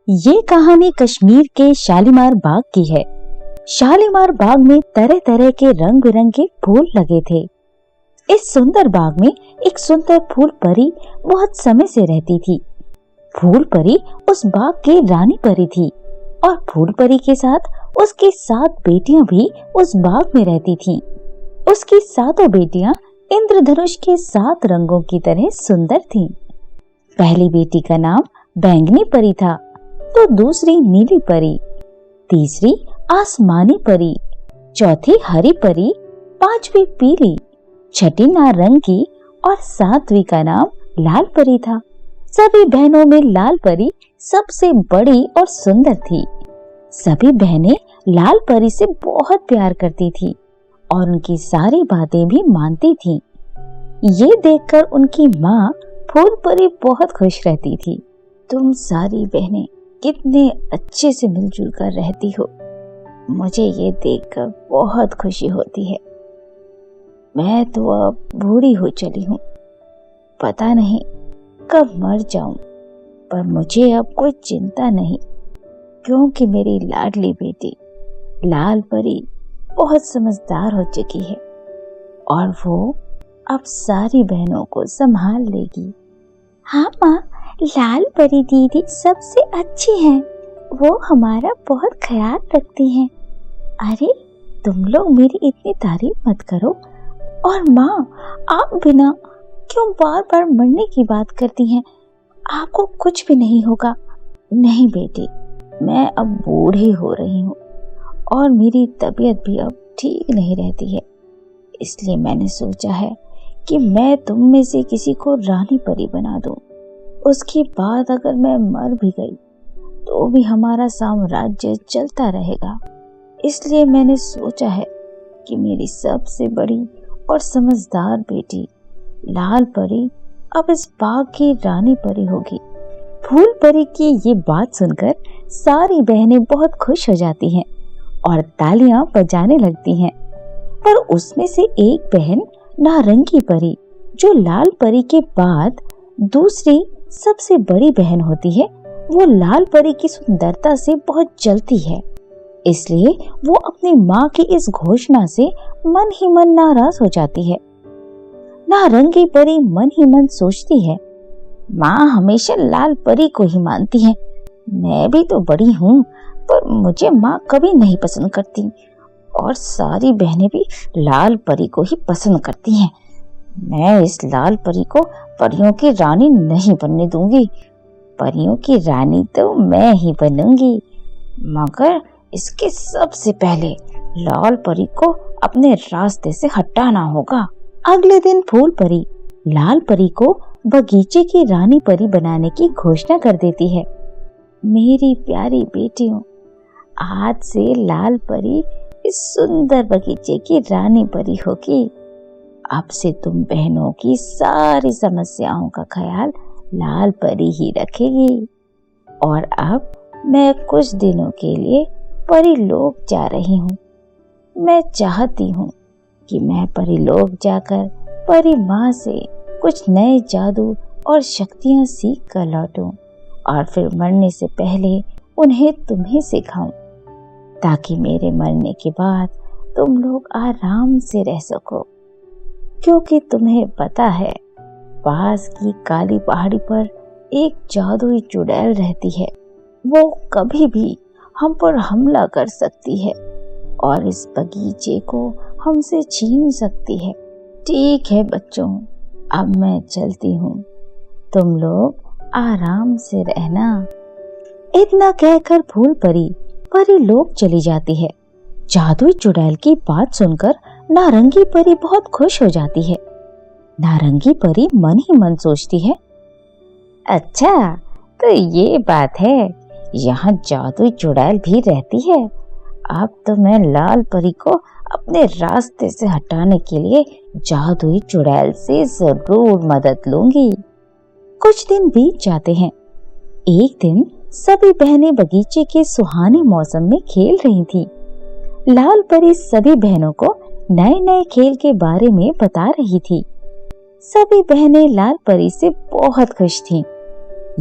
ये कहानी कश्मीर के शालीमार बाग की है। शालीमार बाग में तरह तरह के रंग बिरंगे फूल लगे थे। इस सुंदर बाग में एक सुंदर फूल परी बहुत समय से रहती थी। फूल परी उस बाग की रानी परी थी और फूल परी के साथ उसकी 7 बेटियां भी उस बाग में रहती थीं। उसकी 7 बेटियां इंद्रधनुष के 7 रंगों की तरह सुंदर थीं। पहली बेटी का नाम बैंगनी परी था, तो दूसरी नीली परी, तीसरी आसमानी परी, चौथी हरी परी, 5वीं पीली, छठी नारंगी और 7वीं का नाम लाल परी था। सभी बहनों में लाल परी सबसे बड़ी और सुंदर थी। सभी बहनें लाल परी से बहुत प्यार करती थी और उनकी सारी बातें भी मानती थीं। ये देखकर उनकी माँ फूल परी बहुत खुश रहती थी। तुम सारी बहनें कितने अच्छे से मिलजुल कर रहती हो, मुझे ये देखकर बहुत खुशी होती है। मैं तो अब बूढ़ी हो चली हूँ, पता नहीं कब मर जाऊं, पर मुझे अब कोई चिंता नहीं, क्योंकि मेरी लाडली बेटी लाल परी बहुत समझदार हो चुकी है और वो अब सारी बहनों को संभाल लेगी। हाँ माँ, लाल परी दीदी सबसे अच्छी हैं, वो हमारा बहुत ख्याल रखती हैं। अरे तुम लोग मेरी इतनी तारीफ मत करो। और माँ, आप बिना क्यों बार बार मरने की बात करती हैं? आपको कुछ भी नहीं होगा। नहीं बेटी, मैं अब बूढ़ी हो रही हूँ और मेरी तबीयत भी अब ठीक नहीं रहती है, इसलिए मैंने सोचा है कि मैं तुम में से किसी को रानी परी बना दूं। उसके बाद अगर मैं मर भी गई तो भी हमारा साम्राज्य चलता रहेगा। इसलिए मैंने सोचा है कि मेरी सबसे बड़ी और समझदार बेटी लाल परी अब इस बाग की रानी परी होगी। फूल परी की ये बात सुनकर सारी बहनें बहुत खुश हो जाती हैं और तालियां बजाने लगती हैं। पर उसमें से एक बहन नारंगी परी, जो लाल परी के बाद दूसरी सबसे बड़ी बहन होती है, वो लाल परी की सुंदरता से बहुत जलती है। इसलिए वो अपनी माँ की इस घोषणा से मन ही मन नाराज हो जाती है। नारंगी परी मन ही मन सोचती है, माँ हमेशा लाल परी को ही मानती है। मैं भी तो बड़ी हूँ, पर मुझे माँ कभी नहीं पसंद करती और सारी बहनें भी लाल परी को ही पसंद करती हैं। मैं इस लाल परी को परियों की रानी नहीं बनने दूंगी। परियों की रानी तो मैं ही बनूंगी, मगर इसके सबसे पहले लाल परी को अपने रास्ते से हटाना होगा। अगले दिन फूल परी लाल परी को बगीचे की रानी परी बनाने की घोषणा कर देती है। मेरी प्यारी बेटियों, आज से लाल परी इस सुंदर बगीचे की रानी परी होगी। अब से तुम बहनों की सारी समस्याओं का ख्याल लाल परी ही रखेगी। और अब मैं कुछ दिनों के लिए परीलोक जा रही हूँ। मैं चाहती हूँ कि मैं परीलोक जाकर परी माँ से कुछ नए जादू और शक्तियाँ सीख कर लौटूं और फिर मरने से पहले उन्हें तुम्हें सिखाऊं, ताकि मेरे मरने के बाद तुम लोग आराम से रह सको। क्योंकि तुम्हें पता है, पास की काली पहाड़ी पर एक जादुई चुड़ैल रहती है। वो कभी भी हम पर हमला कर सकती है और इस बगीचे को हमसे छीन सकती है। ठीक है बच्चों, अब मैं चलती हूँ, तुम लोग आराम से रहना। इतना कहकर फूल परी परीलोक चली जाती है। जादुई चुड़ैल की बात सुनकर नारंगी परी बहुत खुश हो जाती है। नारंगी परी मन ही मन सोचती है, अच्छा तो ये बात है, यहाँ जादुई चुड़ैल भी रहती है। अब तो मैं लाल परी को अपने रास्ते से हटाने के लिए जादुई चुड़ैल से जरूर मदद लूंगी। कुछ दिन बीत जाते हैं। एक दिन सभी बहनें बगीचे के सुहाने मौसम में खेल रही थी। लाल परी सभी बहनों को नए नए खेल के बारे में बता रही थी। सभी बहनें लाल परी से बहुत खुश थीं।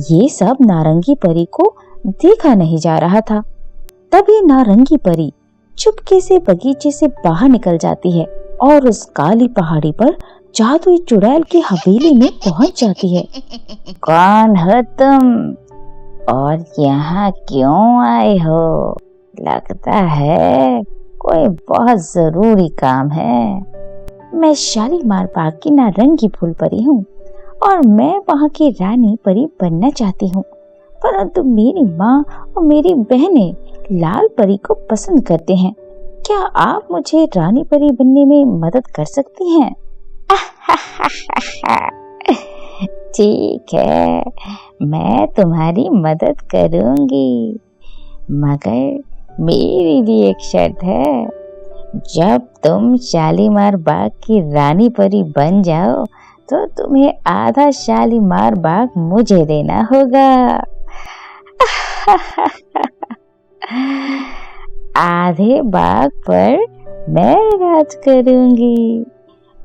ये सब नारंगी परी को देखा नहीं जा रहा था। तभी नारंगी परी चुपके से बगीचे से बाहर निकल जाती है और उस काली पहाड़ी पर जादुई चुड़ैल की हवेली में पहुंच जाती है। कौन हो तुम और यहाँ क्यों आए हो? लगता है कोई बहुत जरूरी काम है। मैं शालीमार बाग की नारंगी फूल परी हूँ और मैं वहाँ की रानी परी बनना चाहती हूँ, परंतु मेरी माँ और मेरी बहनें लाल परी को पसंद करते हैं। क्या आप मुझे रानी परी बनने में मदद कर सकती हैं? ठीक है, मैं तुम्हारी मदद करूंगी, मगर मेरी भी एक शर्त है। जब तुम शालीमार बाग की रानी परी बन जाओ तो तुम्हें आधा शालीमार बाग मुझे देना होगा। आधे बाग पर मैं राज करूंगी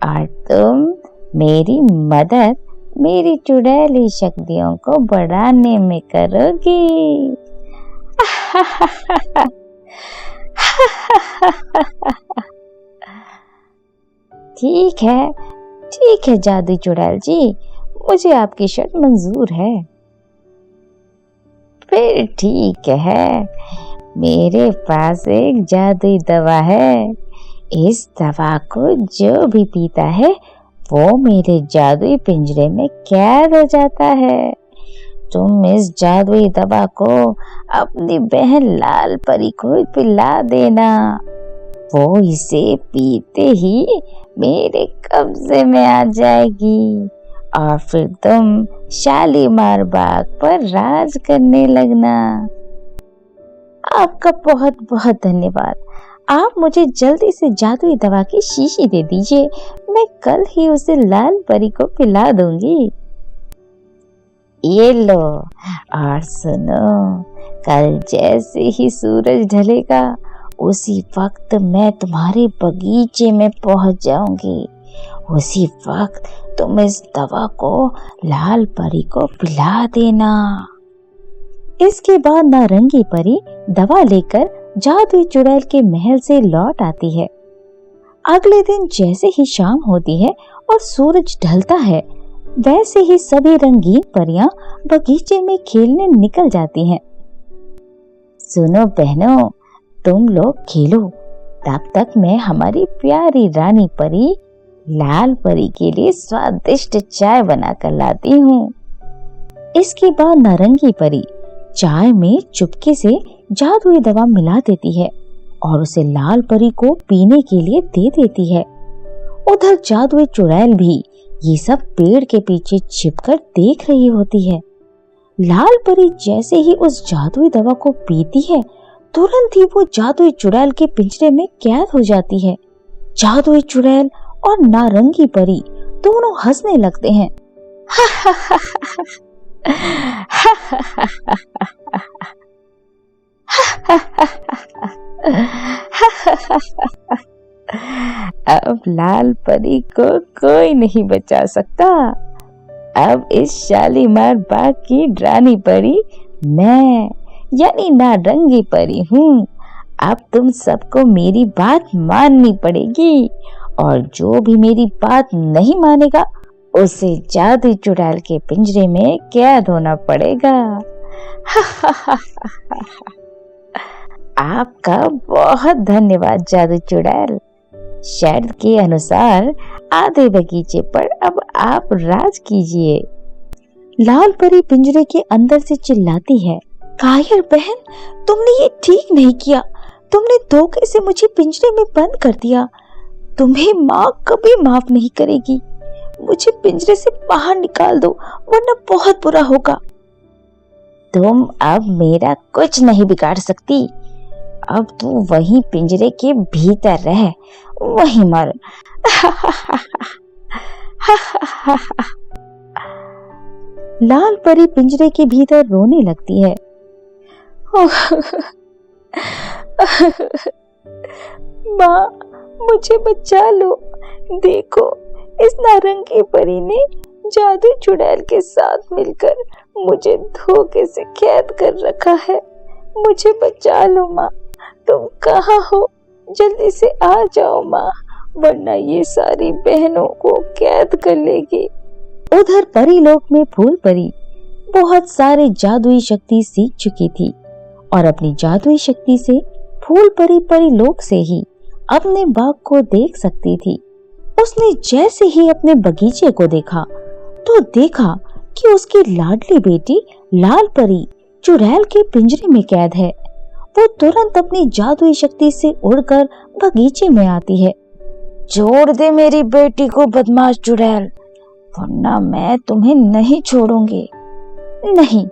और तुम मेरी मदद मेरी चुड़ैली शक्तियों को बढ़ाने में करोगी। ठीक है जादुई चुड़ैल जी, मुझे आपकी शर्त मंजूर है। फिर ठीक है, मेरे पास एक जादुई दवा है। इस दवा को जो भी पीता है वो मेरे जादुई पिंजरे में कैद हो जाता है। तुम इस जादुई दवा को अपनी बहन लाल परी को पिला देना। वो इसे पीते ही मेरे कब्जे में आ जाएगी और फिर तुम शालीमार बाग पर राज करने लगना। आपका बहुत बहुत धन्यवाद। आप मुझे जल्दी से जादुई दवा की शीशी दे दीजिए, मैं कल ही उसे लाल परी को पिला दूंगी। ये लो और सुनो, कल जैसे ही सूरज ढलेगा उसी वक्त मैं तुम्हारे बगीचे में पहुंच जाऊंगी। उसी वक्त तुम इस दवा को लाल परी को पिला देना। इसके बाद नारंगी परी दवा लेकर जादुई चुड़ैल के महल से लौट आती है। अगले दिन जैसे ही शाम होती है और सूरज ढलता है, वैसे ही सभी रंगीन परियां बगीचे में खेलने निकल जाती हैं। सुनो बहनों, तुम लोग खेलो, तब तक मैं हमारी प्यारी रानी परी लाल परी के लिए स्वादिष्ट चाय बनाकर लाती हूँ। इसके बाद नारंगी परी चाय में चुपके से जादुई दवा मिला देती है और उसे लाल परी को पीने के लिए दे देती है। उधर जादुई चुड़ैल भी ये सब पेड़ के पीछे छिपकर देख रही होती है। लाल परी जैसे ही उस जादुई दवा को पीती है, तुरंत ही वो जादुई चुड़ैल के पिंजरे में कैद हो जाती है। जादुई चुड़ैल और नारंगी परी दोनों हंसने लगते हैं। अब लाल परी को कोई नहीं बचा सकता। अब इस शालीमार बाग की रानी परी मैं यानी नारंगी परी हूँ। अब तुम सबको मेरी बात माननी पड़ेगी और जो भी मेरी बात नहीं मानेगा उसे जादुई चुड़ैल के पिंजरे में कैद होना पड़ेगा। आपका बहुत धन्यवाद जादुई चुड़ैल। शर्त के अनुसार आधे बगीचे पर अब आप राज कीजिए। लाल परी पिंजरे के अंदर से चिल्लाती है, कायर बहन, तुमने ये ठीक नहीं किया। तुमने धोखे से मुझे पिंजरे में बंद कर दिया। तुम्हें माँ कभी माफ नहीं करेगी। मुझे पिंजरे से बाहर निकाल दो, वरना बहुत बुरा होगा। तुम अब मेरा कुछ नहीं बिगाड़ सकती। अब तू वहीं पिंजरे के भीतर रह, वहीं मर। लाल परी पिंजरे के भीतर रोने लगती है। माँ, मुझे बचा लो। देखो, इस नारंगी परी ने जादू चुड़ैल के साथ मिलकर मुझे धोखे से कैद कर रखा है। मुझे बचा लो माँ, तुम कहाँ हो? जल्दी से आ जाओ माँ, वरना ये सारी बहनों को कैद कर लेगी। उधर परीलोक में फूल परी बहुत सारे जादुई शक्ति सीख चुकी थी और अपनी जादुई शक्ति से फूल परी परीलोक से ही अपने बाग को देख सकती थी। उसने जैसे ही अपने बगीचे को देखा तो देखा कि उसकी लाडली बेटी लाल परी चुड़ैल के पिंजरे में कैद है। वो तुरंत अपनी जादुई शक्ति से उड़कर बगीचे में आती है। छोड़ दे मेरी बेटी को बदमाश चुड़ैल, वरना मैं तुम्हें नहीं छोड़ूंगी। नहीं,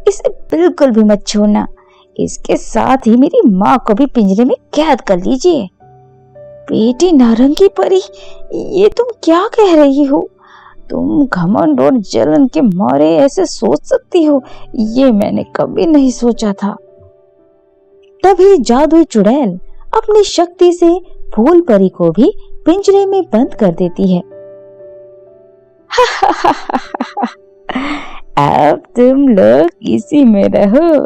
इसे बिल्कुल भी मत छोड़ना। इसके साथ ही मेरी माँ को भी पिंजरे में कैद कर लीजिए। बेटी नारंगी परी, ये तुम क्या कह रही हो? तुम घमंड और जलन के मारे ऐसे सोच सकती हो, ये मैंने कभी नहीं सोचा था। तभी जादुई चुड़ैल अपनी शक्ति से फूल परी को भी पिंजरे में बंद कर देती है। अब तुम लोग इसी में रहो,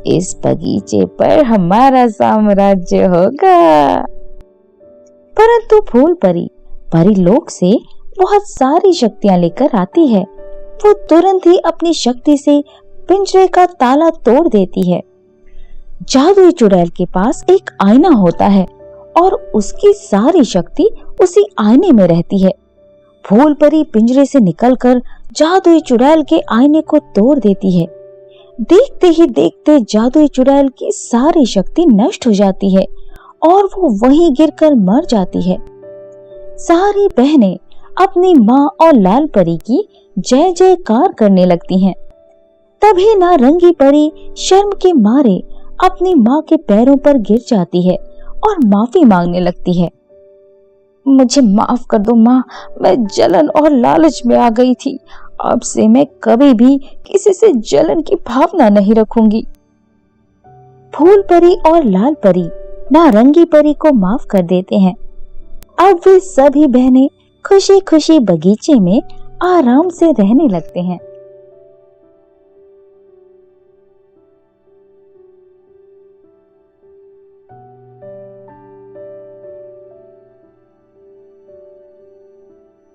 इस बगीचे पर हमारा साम्राज्य होगा। परंतु फूल परी परीलोक से बहुत सारी शक्तियां लेकर आती है। वो तुरंत ही अपनी शक्ति से पिंजरे का ताला तोड़ देती है। जादुई चुड़ैल के पास एक आईना होता है और उसकी सारी शक्ति उसी आईने में रहती है। फूल परी पिंजरे से निकलकर जादुई चुड़ैल के आईने को तोड़ देती है। देखते ही देखते जादुई चुड़ैल की सारी शक्ति नष्ट हो जाती है और वो वहीं गिरकर मर जाती है। सारी बहनें अपनी माँ और लाल परी की जय जयकार करने लगती हैं। तभी नारंगी परी शर्म के मारे अपनी माँ के पैरों पर गिर जाती है और माफी मांगने लगती है। मुझे माफ कर दो माँ, मैं जलन और लालच में आ गई थी। अब से मैं कभी भी किसी से जलन की भावना नहीं रखूंगी। फूल परी और लाल परी नारंगी परी को माफ कर देते हैं। अब वे सभी बहनें खुशी खुशी बगीचे में आराम से रहने लगते हैं।